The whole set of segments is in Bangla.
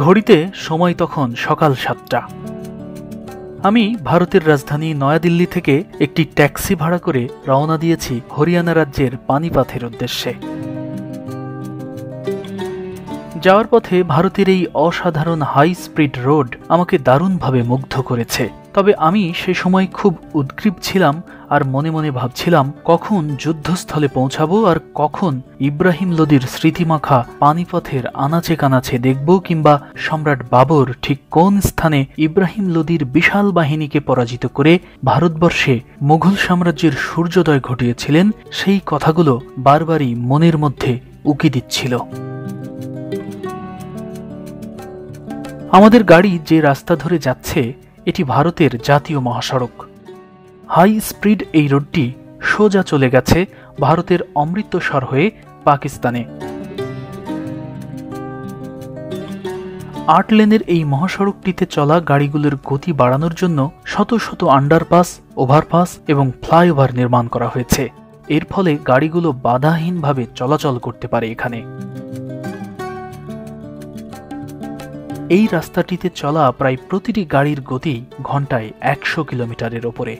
ঘড়িতে সময় তখন সকাল ৭টা। আমি ভারতের রাজধানী নয়াদিল্লি থেকে একটি ট্যাক্সি ভাড়া করে রওনা দিয়েছি হরিয়ানা রাজ্যের পানিপাথের উদ্দেশ্যে। যাওয়ার পথে ভারতের এই অসাধারণ হাই স্পিড রোড আমাকে দারুণভাবে মুগ্ধ করেছে। তবে আমি সে সময় খুব উদ্গ্রীব ছিলাম আর মনে মনে ভাবছিলাম কখন যুদ্ধস্থলে পৌঁছাবো আর কখন ইব্রাহিম লোদির স্মৃতিমাখা পানিপথের আনাচে কানাচে দেখব, কিংবা সম্রাট বাবর ঠিক কোন স্থানে ইব্রাহিম লোদির বিশাল বাহিনীকে পরাজিত করে ভারতবর্ষে মুঘল সাম্রাজ্যের সূর্যোদয় ঘটিয়েছিলেন, সেই কথাগুলো বারবারই মনের মধ্যে উকি দিচ্ছিল। আমাদের গাড়ি যে রাস্তা ধরে যাচ্ছে এটি ভারতের জাতীয় মহাসড়ক। হাই স্পিড এই রোডটি সোজা চলে গেছে ভারতের অমৃতসর হয়ে পাকিস্তানে। ৮ লেনের এই মহাসড়কটিতে চলা গাড়িগুলোর গতি বাড়ানোর জন্য শত শত আন্ডারপাস, ওভারপাস এবং ফ্লাইওভার নির্মাণ করা হয়েছে। এর ফলে গাড়িগুলো বাধাহীনভাবে চলাচল করতে পারে এখানে। এই রাস্তাটিতে চলা প্রায় প্রতিটি গাড়ির গতি ঘন্টায় ১০০ কিলোমিটারের ওপরে।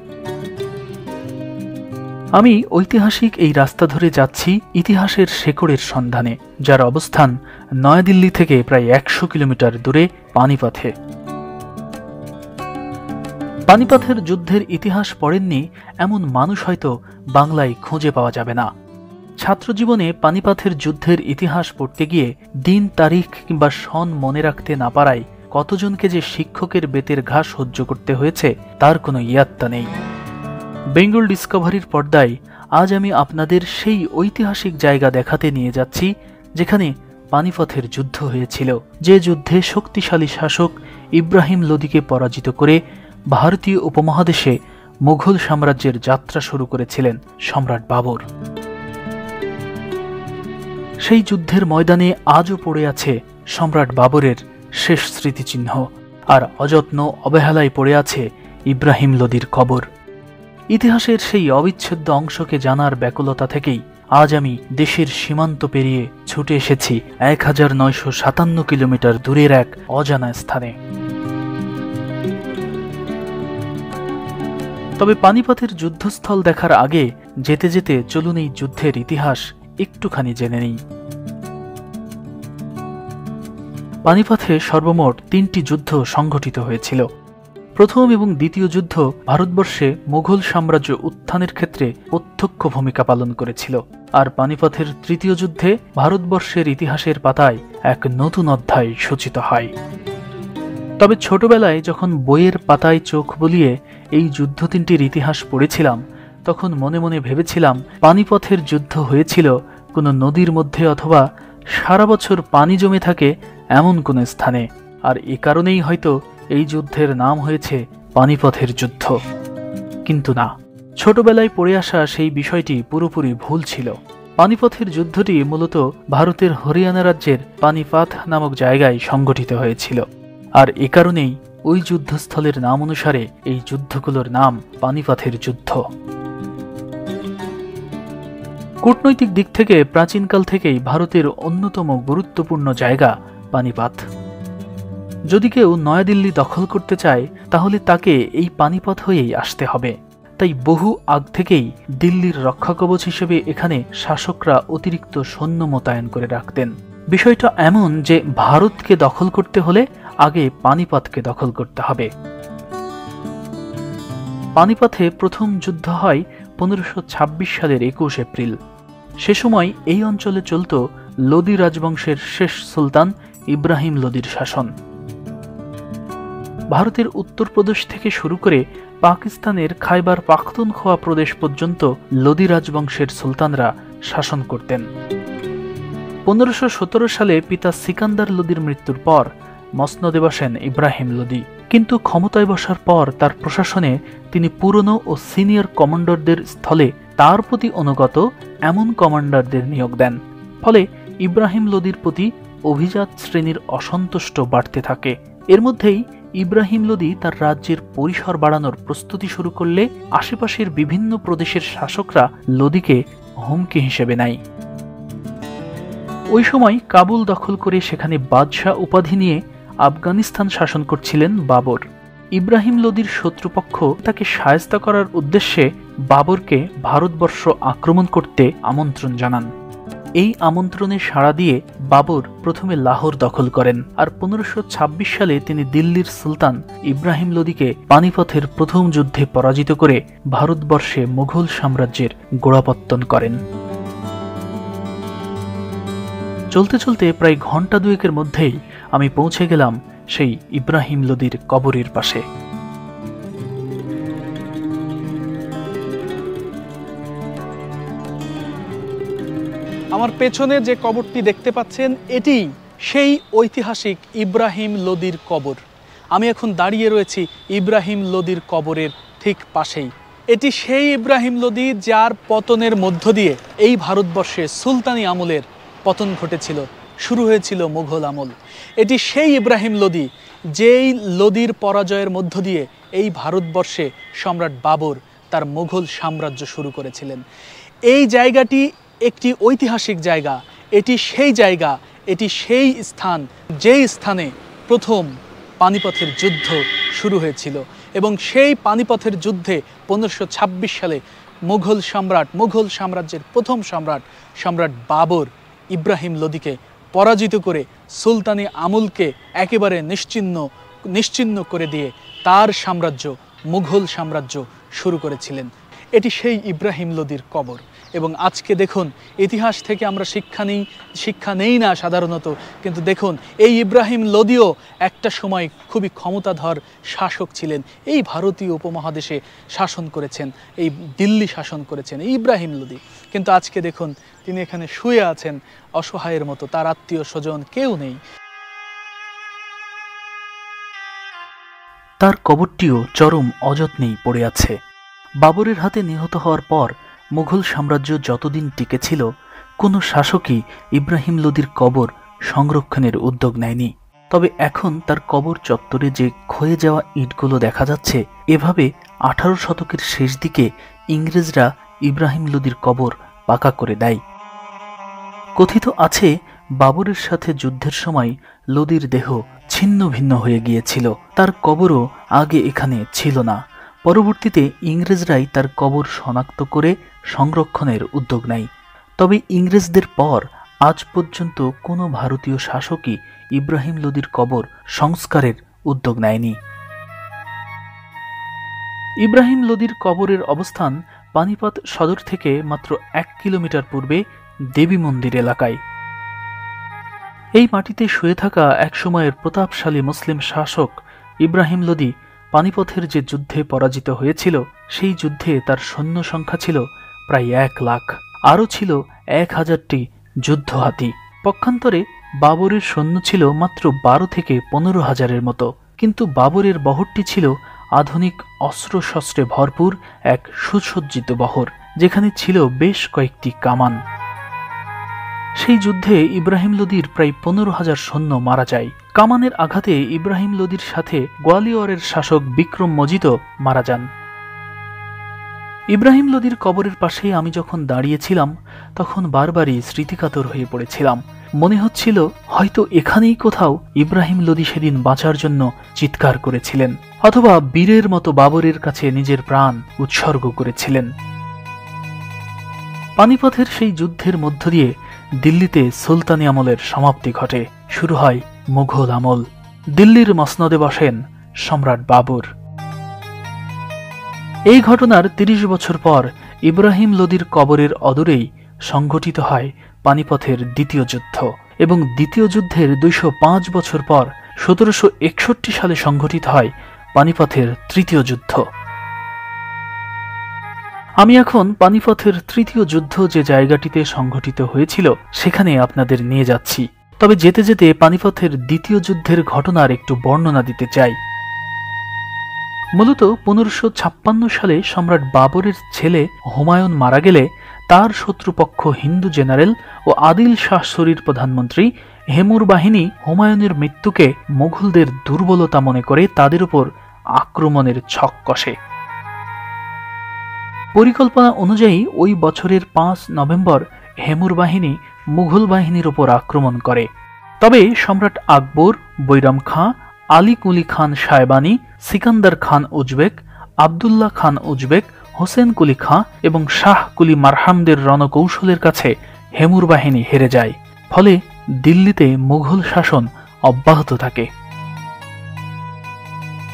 আমি ঐতিহাসিক এই রাস্তা ধরে যাচ্ছি ইতিহাসের শেকড়ের সন্ধানে, যার অবস্থান নয়াদিল্লি থেকে প্রায় ১০০ কিলোমিটার দূরে পানিপথে। পানিপথের যুদ্ধের ইতিহাস পড়েননি এমন মানুষ হয়তো বাংলায় খুঁজে পাওয়া যাবে না। ছাত্রজীবনে পানিপথের যুদ্ধের ইতিহাস পড়তে গিয়ে দিন, তারিখ কিংবা সন মনে রাখতে না পারায় কতজনকে যে শিক্ষকের বেতের ঘা সহ্য করতে হয়েছে তার কোনো ইয়াত্তা নেই। বেঙ্গল ডিসকভারির পর্দায় আজ আমি আপনাদের সেই ঐতিহাসিক জায়গা দেখাতে নিয়ে যাচ্ছি যেখানে পানিপথের যুদ্ধ হয়েছিল, যে যুদ্ধে শক্তিশালী শাসক ইব্রাহিম লোদিকে পরাজিত করে ভারতীয় উপমহাদেশে মুঘল সাম্রাজ্যের যাত্রা শুরু করেছিলেন সম্রাট বাবর। সেই যুদ্ধের ময়দানে আজও পড়ে আছে সম্রাট বাবরের শেষ স্মৃতিচিহ্ন, আর অযত্ন অবহেলায় পড়ে আছে ইব্রাহিম লোদির কবর। ইতিহাসের সেই অবিচ্ছেদ্য অংশকে জানার ব্যাকুলতা থেকেই আজ আমি দেশের সীমান্ত পেরিয়ে ছুটে এসেছি ১৯৫৭ কিলোমিটার দূরের এক অজানা স্থানে। তবে পানিপথের যুদ্ধস্থল দেখার আগে যেতে যেতে চলুন এই যুদ্ধের ইতিহাস একটুখানি জেনে নিই। পানিপথে সর্বমোট ৩টি যুদ্ধ সংঘটিত হয়েছিল। প্রথম এবং দ্বিতীয় যুদ্ধ ভারতবর্ষে মুঘল সাম্রাজ্য উত্থানের ক্ষেত্রে প্রত্যক্ষ ভূমিকা পালন করেছিল, আর পানিপথের তৃতীয় যুদ্ধে ভারতবর্ষের ইতিহাসের পাতায় এক নতুন অধ্যায় সূচিত হয়। তবে ছোটবেলায় যখন বইয়ের পাতায় চোখ বুলিয়ে এই যুদ্ধ তিনটির ইতিহাস পড়েছিলাম, তখন মনে মনে ভেবেছিলাম পানিপথের যুদ্ধ হয়েছিল কোনো নদীর মধ্যে অথবা সারা বছর পানি জমে থাকে এমন কোনো স্থানে, আর এ কারণেই হয়তো এই যুদ্ধের নাম হয়েছে পানিপথের যুদ্ধ। কিন্তু না, ছোটবেলায় পড়ে আসা সেই বিষয়টি পুরোপুরি ভুল ছিল। পানিপথের যুদ্ধটি মূলত ভারতের হরিয়ানা রাজ্যের পানিপাত নামক জায়গায় সংঘটিত হয়েছিল, আর এ কারণেই ওই যুদ্ধস্থলের নাম অনুসারে এই যুদ্ধগুলোর নাম পানিপথের যুদ্ধ। কূটনৈতিক দিক থেকে প্রাচীনকাল থেকেই ভারতের অন্যতম গুরুত্বপূর্ণ জায়গা পানিপথ। যদি কেউ নয়াদিল্লি দখল করতে চায় তাহলে তাকে এই পানিপথ হয়েই আসতে হবে। তাই বহু আগ থেকেই দিল্লির রক্ষাকবচ হিসেবে এখানে শাসকরা অতিরিক্ত সৈন্য মোতায়েন করে রাখতেন। বিষয়টা এমন যে ভারতকে দখল করতে হলে আগে পানিপথকে দখল করতে হবে। পানিপথে প্রথম যুদ্ধ হয় ১৫২৬ সালের ২১ এপ্রিল। সে সময় এই অঞ্চলে চলত লোদি রাজবংশের শেষ সুলতান ইব্রাহিম লোদির শাসন। ভারতের উত্তরপ্রদেশ থেকে শুরু করে পাকিস্তানের খাইবার পাখতুনখোয়া প্রদেশ পর্যন্ত লোদি রাজবংশের সুলতানরা শাসন করতেন। ১৫১৭ সালে পিতা সিকান্দার লোদির মৃত্যুর পর মসনদে বসেন ইব্রাহিম লোদি, কিন্তু ক্ষমতায় বসার পর তার প্রশাসনে তিনি পুরনো ও সিনিয়র কমান্ডারদের স্থলে তার প্রতি অনুগত এমন কমান্ডারদের নিয়োগ দেন। ফলে ইব্রাহিম লোদির প্রতি অভিজাত শ্রেণীর অসন্তুষ্ট বাড়তে থাকে। এর মধ্যেই ইব্রাহিম লোদি তার রাজ্যের পরিসর বাড়ানোর প্রস্তুতি শুরু করলে আশেপাশের বিভিন্ন প্রদেশের শাসকরা লোদিকে হুমকি হিসেবে নেয়। ওই সময় কাবুল দখল করে সেখানে বাদশাহ উপাধি নিয়ে আফগানিস্তান শাসন করছিলেন বাবর। ইব্রাহিম লোদির শত্রুপক্ষ তাকে শায়েস্তা করার উদ্দেশ্যে বাবরকে ভারতবর্ষ আক্রমণ করতে আমন্ত্রণ জানান। এই আমন্ত্রণে সাড়া দিয়ে বাবর প্রথমে লাহোর দখল করেন, আর 1526 সালে তিনি দিল্লির সুলতান ইব্রাহিম লোদিকে পানিপথের প্রথম যুদ্ধে পরাজিত করে ভারতবর্ষে মুঘল সাম্রাজ্যের গোড়াপত্তন করেন। চলতে চলতে প্রায় ঘন্টা দুয়েকের মধ্যেই আমি পৌঁছে গেলাম সেই ইব্রাহিম লোদির কবরের পাশে। আমার পেছনে যে কবরটি দেখতে পাচ্ছেন এটি সেই ঐতিহাসিক ইব্রাহিম লোদির কবর। আমি এখন দাঁড়িয়ে রয়েছি ইব্রাহিম লোদির কবরের ঠিক পাশেই। এটি সেই ইব্রাহিম লোদি যার পতনের মধ্য দিয়ে এই ভারতবর্ষে সুলতানি আমলের পতন ঘটেছিল, শুরু হয়েছিল মুঘল আমল। এটি সেই ইব্রাহিম লোদি যেই লোদির পরাজয়ের মধ্য দিয়ে এই ভারতবর্ষে সম্রাট বাবর তার মুঘল সাম্রাজ্য শুরু করেছিলেন। এই জায়গাটি একটি ঐতিহাসিক জায়গা, এটি সেই জায়গা, এটি সেই স্থান যেই স্থানে প্রথম পানিপথের যুদ্ধ শুরু হয়েছিল, এবং সেই পানিপথের যুদ্ধে 1526 সালে মুঘল সাম্রাজ্যের প্রথম সম্রাট বাবর ইব্রাহিম লোদিকে পরাজিত করে সুলতানি আমলকে একেবারে নিশ্চিহ্ন করে দিয়ে তার সাম্রাজ্য মুঘল সাম্রাজ্য শুরু করেছিলেন। এটি সেই ইব্রাহিম লোদির কবর। এবং আজকে দেখুন, ইতিহাস থেকে আমরা শিক্ষা নেই না সাধারণত, কিন্তু দেখুন এই ইব্রাহিম লোদিও একটা সময় খুবই ক্ষমতাধর শাসক ছিলেন। এই ভারতীয় উপমহাদেশে শাসন করেছেন, এই দিল্লি শাসন করেছেন এই ইব্রাহিম লোদি। কিন্তু আজকে দেখুন তিনি এখানে শুয়ে আছেন অসহায়ের মতো, তার আত্মীয় স্বজন কেউ নেই। তার কবরটিও চরম অযত্নেই পড়ে আছে। বাবরের হাতে নিহত হওয়ার পর মুঘল সাম্রাজ্য যতদিন টিকে ছিল, কোনো শাসকই ইব্রাহিম লোদির কবর সংরক্ষণের উদ্যোগ নেয়নি। তবে এখন তার কবর চত্বরে যে ক্ষয়ে যাওয়া ইটগুলো দেখা যাচ্ছে, এভাবে 18 শতকের শেষ দিকে ইংরেজরা ইব্রাহিম লোদির কবর পাকা করে দেয়। কথিত আছে বাবরের সাথে যুদ্ধের সময় লোদির দেহ ছিন্ন ভিন্ন হয়ে গিয়েছিল, তার কবরও আগে এখানে ছিল না। পরবর্তীতে ইংরেজরাই তার কবর শনাক্ত করে সংরক্ষণের উদ্যোগ নেয়। তবে ইংরেজদের পর আজ পর্যন্ত কোনো ভারতীয় শাসকই ইব্রাহিম লোদির কবর সংস্কারের উদ্যোগ নেয়নি। ইব্রাহিম লোদির কবরের অবস্থান পানিপথ সদর থেকে মাত্র 1 কিলোমিটার পূর্বে দেবী মন্দির এলাকায়। এই মাটিতে শুয়ে থাকা একসময়ের প্রতাপশালী মুসলিম শাসক ইব্রাহিম লোদি পানিপথের যে যুদ্ধে পরাজিত হয়েছিল, সেই যুদ্ধে তার সৈন্য সংখ্যা ছিল প্রায় 1 লাখ, আরও ছিল 1000টি যুদ্ধ হাতি। পক্ষান্তরে বাবরের সৈন্য ছিল মাত্র 12 থেকে 15,000-এর মতো, কিন্তু বাবরের বহরটি ছিল আধুনিক অস্ত্রশস্ত্রে ভরপুর এক সুসজ্জিত বহর, যেখানে ছিল বেশ কয়েকটি কামান। সেই যুদ্ধে ইব্রাহিম লোদির প্রায় 15,000 সৈন্য মারা যায়। কামানের আঘাতে ইব্রাহিম লোদির সাথে গোয়ালিয়রের শাসক বিক্রম মজিদও মারা যান। ইব্রাহিম লোদির কবরের পাশে আমি যখন দাঁড়িয়েছিলাম, তখন বারবারই স্মৃতিকাতর হয়ে পড়েছিলাম। মনে হচ্ছিল হয়তো এখানেই কোথাও ইব্রাহিম লোদি সেদিন বাঁচার জন্য চিৎকার করেছিলেন, অথবা বীরের মতো বাবরের কাছে নিজের প্রাণ উৎসর্গ করেছিলেন। পানিপথের সেই যুদ্ধের মধ্য দিয়ে দিল্লিতে সুলতানি আমলের সমাপ্তি ঘটে, শুরু হয় মুঘল আমল। দিল্লির মসনদে বসেন সম্রাট বাবর। এই ঘটনার 30 বছর পর ইব্রাহিম লোদির কবরের অদূরেই সংঘটিত হয় পানিপথের দ্বিতীয় যুদ্ধ, এবং দ্বিতীয় যুদ্ধের 205 বছর পর 1761 সালে সংঘটিত হয় পানিপথের তৃতীয় যুদ্ধ। আমি এখন পানিপথের তৃতীয় যুদ্ধ যে জায়গাটিতে সংঘটিত হয়েছিল সেখানে আপনাদের নিয়ে যাচ্ছি। তবে যেতে যেতে পানিপথের দ্বিতীয় যুদ্ধের ঘটনার একটু বর্ণনা দিতে চাই। মূলত 1556 সালে সম্রাট বাবরের ছেলে হুমায়ুন মারা গেলে তার শত্রুপক্ষ হিন্দু জেনারেল ও আদিল শাহ শরীর প্রধানমন্ত্রী হেমুর বাহিনী হুমায়ুনের মৃত্যুকে মুঘলদের দুর্বলতা মনে করে তাদের উপর আক্রমণের ছক কষে। পরিকল্পনা অনুযায়ী ওই বছরের 5 নভেম্বর হেমুর বাহিনী মুঘল বাহিনীর উপর আক্রমণ করে। তবে সম্রাট আকবর বৈরাম খাঁ, আলী কুলি খান সায়বানী, সিকান্দার খান উজবেক, আবদুল্লাহ খান উজবেক, হোসেন কুলি খাঁ এবং শাহ কুলি মারহামদের রণকৌশলের কাছে হেমুর বাহিনী হেরে যায়। ফলে দিল্লিতে মুঘল শাসন অব্যাহত থাকে।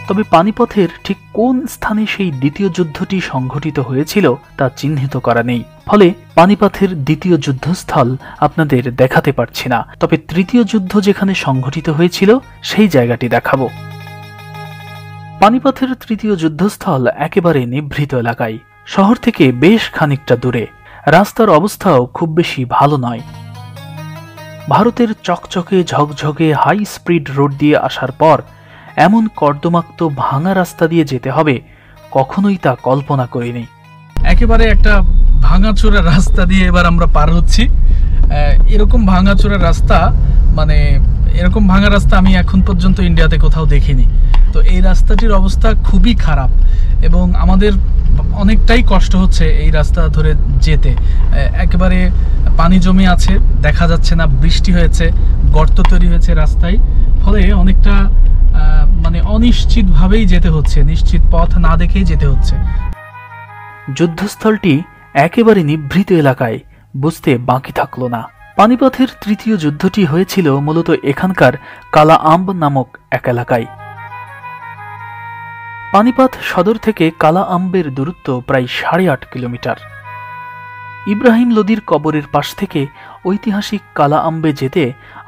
তবে পানিপথের ঠিক কোন স্থানে সেই দ্বিতীয় যুদ্ধটি সংঘটিত হয়েছিল তা চিহ্নিত করা নেই। ফলে পানিপথের দ্বিতীয় যুদ্ধস্থল আপনাদের দেখাতে পারছি না। তবে তৃতীয় যুদ্ধ যেখানে সংঘটিত হয়েছিল সেই জায়গাটি দেখাবো। পানিপথের তৃতীয় যুদ্ধস্থল একেবারে নিভৃত এলাকায়, শহর থেকে বেশ খানিকটা দূরে। রাস্তার অবস্থাও খুব বেশি ভালো নয়। ভারতের চকচকে ঝকঝকে হাই স্পিড রোড দিয়ে আসার পর এমন কর্দমাক্ত ভাঙা রাস্তা দিয়ে যেতে হবে কখনোই তা কল্পনা করিনি। একেবারে একটা ভাঙাচোরা রাস্তা দিয়ে এবার আমরা পার হচ্ছি। এরকম ভাঙাচোরা রাস্তা, মানে এরকম ভাঙা রাস্তা আমি এখন পর্যন্ত ইন্ডিয়াতে কোথাও দেখিনি। তো এই রাস্তাটির অবস্থা খুবই খারাপ এবং আমাদের অনেকটাই কষ্ট হচ্ছে এই রাস্তা ধরে যেতে। একেবারে পানি জমে আছে, দেখা যাচ্ছে না, বৃষ্টি হয়েছে, গর্ত তৈরি হয়েছে রাস্তায়, ফলে অনেকটা মানে অনিশ্চিতভাবেই যেতে হচ্ছে, নিশ্চিত পথ না দেখেই যেতে হচ্ছে। যুদ্ধস্থলটি একেবারে নিভৃত এলাকায়, বুঝতে বাকি থাকলো না। পানিপথের তৃতীয় যুদ্ধটি হয়েছিল মূলত এখানকার কালা আম্ব নামক এক এলাকায়। পানিপথ সদর থেকে কালা আম্বের দূরত্ব প্রায় 8.5 কিলোমিটার। ইব্রাহিম লোদির কবরের পাশ থেকে ঐতিহাসিক কালা আম্বে যেতে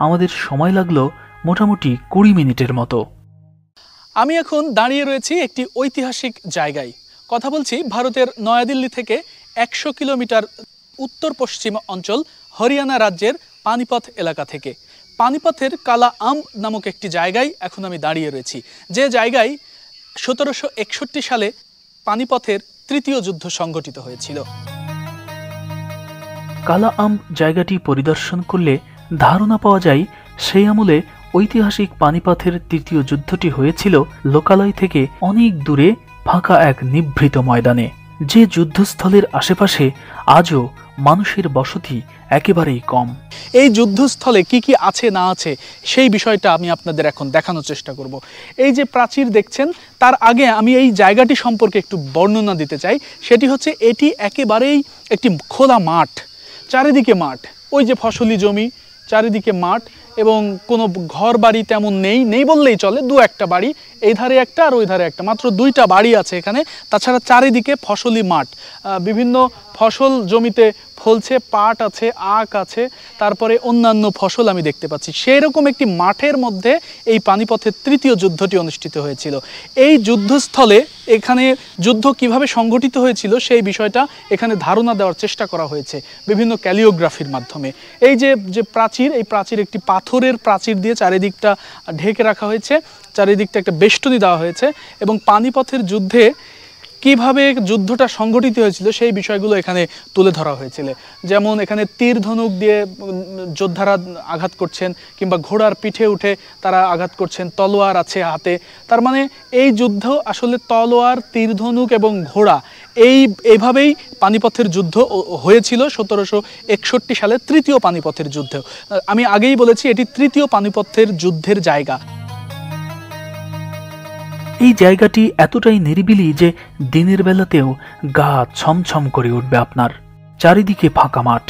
আমাদের সময় লাগলো মোটামুটি 20 মিনিটের মতো। আমি এখন দাঁড়িয়ে রয়েছি একটি ঐতিহাসিক জায়গায়। কথা বলছি ভারতের নয়াদিল্লি থেকে 100 কিলোমিটার উত্তর পশ্চিম অঞ্চল হরিয়ানা রাজ্যের পানিপথ এলাকা থেকে। পানিপথের কালা আম্ব নামক একটি জায়গায় এখন আমি দাঁড়িয়ে রয়েছি, যে জায়গায় 1761 সালে পানিপথের তৃতীয় যুদ্ধ সংঘটিত হয়েছিল। কালা আম্ব জায়গাটি পরিদর্শন করলে ধারণা পাওয়া যায় সেই আমলে ঐতিহাসিক পানিপথের তৃতীয় যুদ্ধটি হয়েছিল লোকালয় থেকে অনেক দূরে ফাঁকা এক নিভৃত ময়দানে, যে যুদ্ধস্থলের আশেপাশে আজও মানুষের বসতি একেবারেই কম। এই যুদ্ধস্থলে কি কি আছে না আছে সেই বিষয়টা আমি আপনাদের এখন দেখানোর চেষ্টা করব। এই যে প্রাচীর দেখছেন, তার আগে আমি এই জায়গাটি সম্পর্কে একটু বর্ণনা দিতে চাই। সেটি হচ্ছে এটি একেবারেই একটি খোলা মাঠ, চারিদিকে মাঠ, ওই যে ফসলি জমি, চারিদিকে মাঠ এবং কোনো ঘর বাড়ি তেমন নেই বললেই চলে। 2-1টা বাড়ি, এই ধারে একটা আর ওই ধারে একটা, মাত্র 2টা বাড়ি আছে এখানে। তাছাড়া চারিদিকে ফসলি মাঠ, বিভিন্ন ফসল জমিতে ফলছে, পাট আছে, আখ আছে, তারপরে অন্যান্য ফসল আমি দেখতে পাচ্ছি। সেই রকম একটি মাঠের মধ্যে এই পানিপথের তৃতীয় যুদ্ধটি অনুষ্ঠিত হয়েছিল। এই যুদ্ধস্থলে এখানে যুদ্ধ কিভাবে সংগঠিত হয়েছিল সেই বিষয়টা এখানে ধারণা দেওয়ার চেষ্টা করা হয়েছে বিভিন্ন ক্যালিওগ্রাফির মাধ্যমে। এই যে প্রাচীর, এই প্রাচীর একটি পাথরের প্রাচীর দিয়ে চারিদিকটা ঢেকে রাখা হয়েছে, চারিদিকটা একটা বেষ্টনী দেওয়া হয়েছে এবং পানিপথের যুদ্ধে কিভাবে যুদ্ধটা সংগঠিত হয়েছিল সেই বিষয়গুলো এখানে তুলে ধরা হয়েছিল। যেমন এখানে তীর ধনুক দিয়ে যোদ্ধারা আঘাত করছেন, কিংবা ঘোড়ার পিঠে উঠে তারা আঘাত করছেন, তলোয়ার আছে হাতে। তার মানে এই যুদ্ধ আসলে তলোয়ার, তীর ধনুক এবং ঘোড়া এইভাবেই পানিপথের যুদ্ধ হয়েছিল 1761 সালে তৃতীয় পানিপথের যুদ্ধ। আমি আগেই বলেছি এটি তৃতীয় পানিপথের যুদ্ধের জায়গা। এই জায়গাটি এতটাই নিরিবিলি যে দিনের বেলাতেও গা ছমছম করে উঠবে আপনার। চারিদিকে ফাঁকা মাঠ,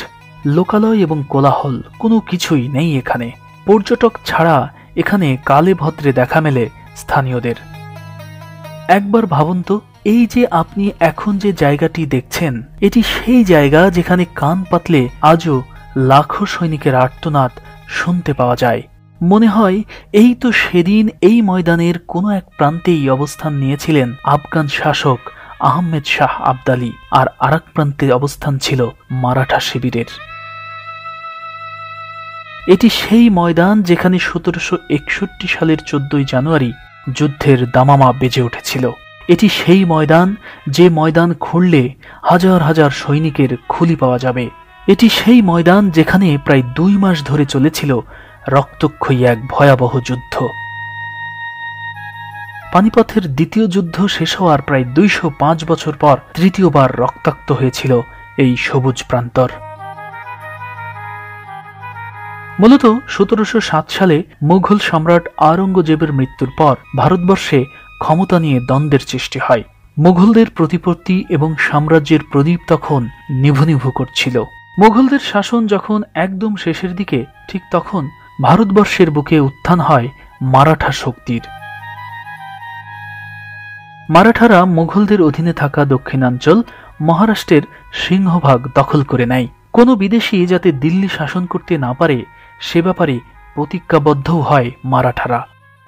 লোকালয় এবং কোলাহল কোনো কিছুই নেই এখানে। পর্যটক ছাড়া এখানে কালে ভদ্রে দেখা মেলে স্থানীয়দের। একবার ভাবুন তো, এই যে আপনি এখন যে জায়গাটি দেখছেন, এটি সেই জায়গা যেখানে কান পাতলে আজও লাখো সৈনিকের আর্তনাদ শুনতে পাওয়া যায়। মনে হয় এই তো সেদিন এই ময়দানের কোনো এক প্রান্তেই অবস্থান নিয়েছিলেন আফগান শাসক আহমেদ শাহ আবদালি, আর আরেক প্রান্তে অবস্থান ছিল মারাঠা শিবিরের। এটি সেই ময়দান যেখানে 1761 সালের 14 জানুয়ারি যুদ্ধের দামামা বেজে উঠেছিল। এটি সেই ময়দান, যে ময়দান খুঁড়লে হাজার হাজার সৈনিকের খুলি পাওয়া যাবে। এটি সেই ময়দান যেখানে প্রায় 2 মাস ধরে চলেছিল রক্তক্ষয়ী এক ভয়াবহ যুদ্ধ। পানিপথের দ্বিতীয় যুদ্ধ শেষ হওয়ার প্রায় 205 বছর পর তৃতীয়বার রক্তাক্ত হয়েছিল এই সবুজ প্রান্তর। মূলত 1707 সালে মুঘল সম্রাট আওরঙ্গজেবের মৃত্যুর পর ভারতবর্ষে ক্ষমতা নিয়ে দ্বন্দ্বের সৃষ্টি হয়। মুঘলদের প্রতিপত্তি এবং সাম্রাজ্যের প্রদীপ তখন নিভু নিভু করছিল। মুঘলদের শাসন যখন একদম শেষের দিকে, ঠিক তখন ভারতবর্ষের বুকে উত্থান হয় মারাঠা শক্তির। মারাঠারা মুঘলদের অধীনে থাকা দক্ষিণাঞ্চল মহারাষ্ট্রের সিংহভাগ দখল করে নেয়। কোনো বিদেশি যাতে দিল্লি শাসন করতে না পারে সে ব্যাপারে প্রতিজ্ঞাবদ্ধও হয় মারাঠারা।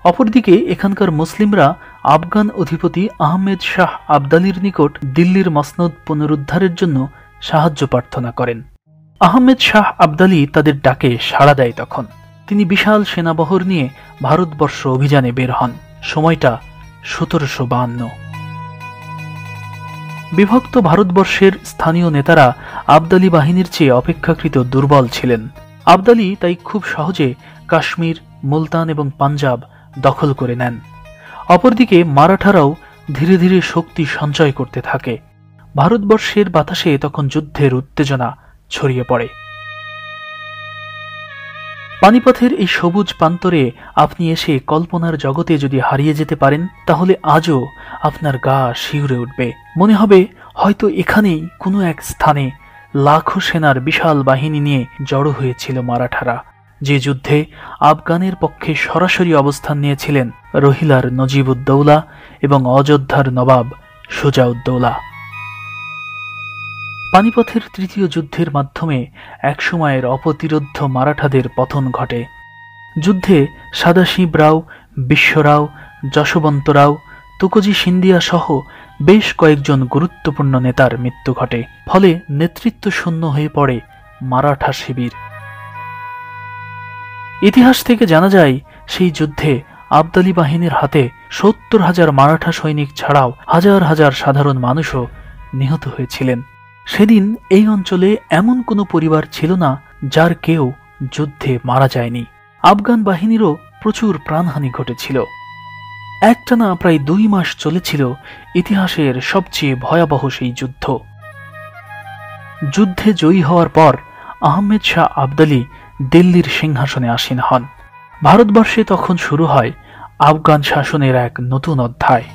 অপরদিকে এখানকার মুসলিমরা আফগান অধিপতি আহমেদ শাহ আবদালির নিকট দিল্লির মসনদ পুনরুদ্ধারের জন্য সাহায্য প্রার্থনা করেন। আহমেদ শাহ আবদালি তাদের ডাকে সাড়া দেয়। তখন তিনি বিশাল সেনাবহর নিয়ে ভারতবর্ষ অভিযানে বের হন। সময়টা 1752। বিভক্ত ভারতবর্ষের স্থানীয় নেতারা আবদালি বাহিনীর চেয়ে অপেক্ষাকৃত দুর্বল ছিলেন। আবদালি তাই খুব সহজে কাশ্মীর, মুলতান এবং পাঞ্জাব দখল করে নেন। অপরদিকে মারাঠারাও ধীরে ধীরে শক্তি সঞ্চয় করতে থাকে। ভারতবর্ষের বাতাসে তখন যুদ্ধের উত্তেজনা ছড়িয়ে পড়ে। পানিপথের এই সবুজ প্রান্তরে আপনি এসে কল্পনার জগতে যদি হারিয়ে যেতে পারেন, তাহলে আজও আপনার গা শিউরে উঠবে। মনে হবে হয়তো এখানেই কোনো এক স্থানে লাখো সেনার বিশাল বাহিনী নিয়ে জড়ো হয়েছিল মারাঠারা, যে যুদ্ধে আফগানের পক্ষে সরাসরি অবস্থান নিয়েছিলেন রহিলার নজিবউদ্দৌলা এবং অযোধ্যার নবাব সুজাউদ্দৌলা। পানিপথের তৃতীয় যুদ্ধের মাধ্যমে একসময়ের অপ্রতিরোধ্য মারাঠাদের পতন ঘটে। যুদ্ধে সদাশিব রাও, বিশ্বরাও, যশবন্তরাও, তুকোজি সিন্ধিয়া সহ বেশ কয়েকজন গুরুত্বপূর্ণ নেতার মৃত্যু ঘটে। ফলে নেতৃত্ব শূন্য হয়ে পড়ে মারাঠা শিবির। ইতিহাস থেকে জানা যায় সেই যুদ্ধে আবদালি বাহিনীর হাতে 70,000 মারাঠা সৈনিক ছাড়াও হাজার হাজার সাধারণ মানুষও নিহত হয়েছিলেন। সেদিন এই অঞ্চলে এমন কোনো পরিবার ছিল না যার কেউ যুদ্ধে মারা যায়নি। আফগান বাহিনীরও প্রচুর প্রাণহানি ঘটেছিল। একটানা প্রায় 2 মাস চলেছিল ইতিহাসের সবচেয়ে ভয়াবহ সেই যুদ্ধ। যুদ্ধে জয়ী হওয়ার পর আহমেদ শাহ আবদালি দিল্লির সিংহাসনে আসীন হন। ভারতবর্ষে তখন শুরু হয় আফগান শাসনের এক নতুন অধ্যায়।